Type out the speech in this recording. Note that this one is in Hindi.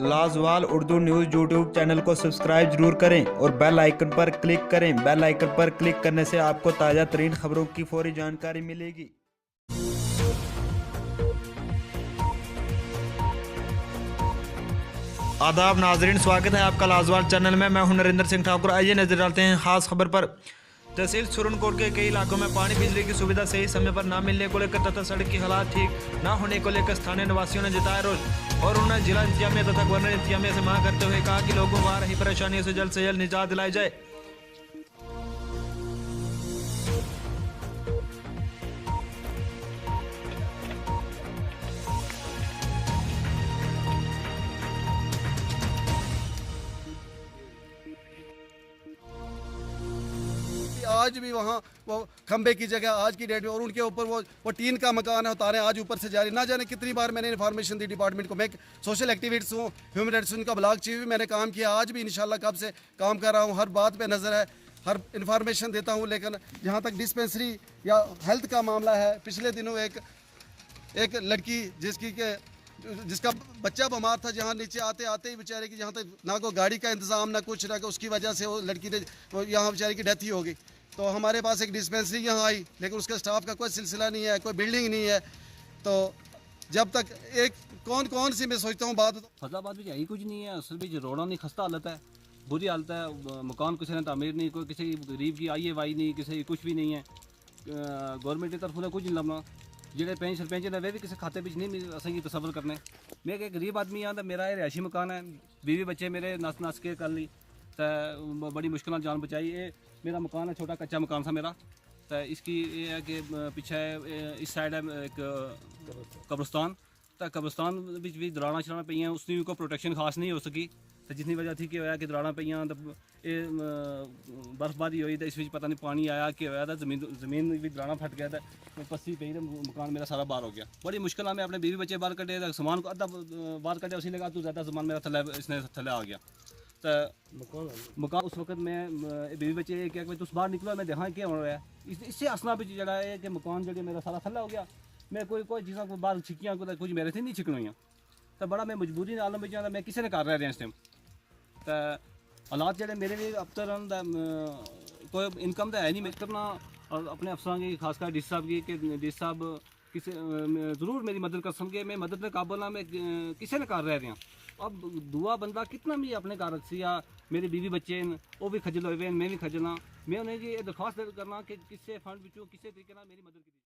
लाजवाल उर्दू न्यूज़ यूट्यूब चैनल को सब्सक्राइब जरूर करें और बेल आइकन पर क्लिक करें। बेल आइकन पर क्लिक करने से आपको ताज़ा तरीन खबरों की फौरी जानकारी मिलेगी। आदाब नाजरीन, स्वागत है आपका लाजवाल चैनल में। मैं हूं नरेंद्र सिंह ठाकुर। आइए नजर डालते हैं खास खबर पर। तहसील सुरनकोट के कई इलाकों में पानी बिजली की सुविधा सही समय पर न मिलने को लेकर तथा सड़क की हालात ठीक न होने को लेकर स्थानीय निवासियों ने जताया रोष और उन्होंने जिला इंतजामिया तथा गवर्नर इंतजामिया से मांग करते हुए कहा कि लोगों को आ रही परेशानियों से जल्द निजात दिलाई जाए। आज भी वहाँ वो खंबे की जगह आज की डेट में और उनके ऊपर वो टीन का मकान है, उतारे आज ऊपर से जारी। ना जाने कितनी बार मैंने इन्फॉर्मेशन दी डिपार्टमेंट को। मैं सोशल एक्टिविस्ट हूँ, ह्यूमन राइट्स का ब्लॉक चीफ भी मैंने काम किया, आज भी इंशाल्लाह कब से काम कर रहा हूँ। हर बात पे नज़र है, हर इन्फॉर्मेशन देता हूँ। लेकिन जहाँ तक डिस्पेंसरी या हेल्थ का मामला है, पिछले दिनों एक लड़की जिसका बच्चा बीमार था, जहाँ नीचे आते आते ही बेचारे की जहाँ तक ना कोई गाड़ी का इंतज़ाम ना कुछ ना, उसकी वजह से वो लड़की ने यहाँ बेचारे की डेथ ही हो गई। तो हमारे पास एक डिस्पेंसरी यहाँ आई, लेकिन उसके स्टाफ का कोई सिलसिला नहीं है, कोई बिल्डिंग नहीं है। तो जब तक एक कौन सी मैं सोचता हूँ बात फैसलाबाद में यही कुछ नहीं है। असल में रोड़ा नहीं, खस्ता हालत है, बुरी हालत है। मकान किसी ने तामीर नहीं, कोई किसी गरीब की आई वाई नहीं, किसी कुछ भी नहीं है। गवर्नमेंट की तरफ कुछ नहीं लभना। जेडे पेंच सरपंच ने वे भी किसी खाते बिच नहीं असें तसव्वुर करने। मैं एक गरीब आदमी हाँ, तो मेरा ये रिहायशी मकान है, बीवी बच्चे मेरे नस के कर ली, तो बड़ी मुश्किल जान बचाई। ये मेरा मकान है, छोटा कच्चा मकान था मेरा। तो इसकी ये है कि पीछे इस साइड है एक कब्रस्तान, तो कब्रस्तान भी दराड़ा शराड़ा पई हैं, उसकी कोई प्रोटेक्शन खास नहीं हो सकी। तो जितनी वजह थी कि होया कि दराड़ा पई हैं, तो ये बर्फबारी हुई, तो इस पता नहीं पानी आया कि होया था, जमीन भी दराड़ा फट गया था, पस्सी पई, तो मकान मेरा सारा बाहर हो गया। बड़ी मुश्किल में अपने बीवी बच्चे बाहर कटे, सामान को अद्धा बाहर कटे, उसी लगा तो ज़्यादा सामान मेरा थले इसने थले आ गया। तो मकान उस वक्त मैं बीवी बच्चे क्या तुस बाहर निकलो, मैं देखा क्या हो रहा है। इससे असना भी जड़ा है कि मकान जो मेरा सारा थल्ला हो गया। मैं कोई चीज़ा को बाहर छिकियाँ को कुछ मेरे से नहीं छिकन हुई। तो बड़ा मैं मजबूरी आलम में जाना, मैं किसी ने कर रहा है इस टाइम। तो हालात जड़े मेरे भी अफसर कोई इनकम तो है नहीं मैं करना, और अपने अफसर की खासकर डी साहब की कि डी साहब किसी ज़रूर मेरी मदद कर सकें। मैं मदद में काबल ना, मैं किसी ने कर रहे हैं। अब दुआ बंदा कितना भी अपने घर रखसी, या मेरे बीवी बच्चे वो भी खजल हुए, मैं भी खजल हाँ। मैं उन्हें ये दरख्वास्त करना कि किससे फंड बिचू किसी तरीके मेरी मदद की।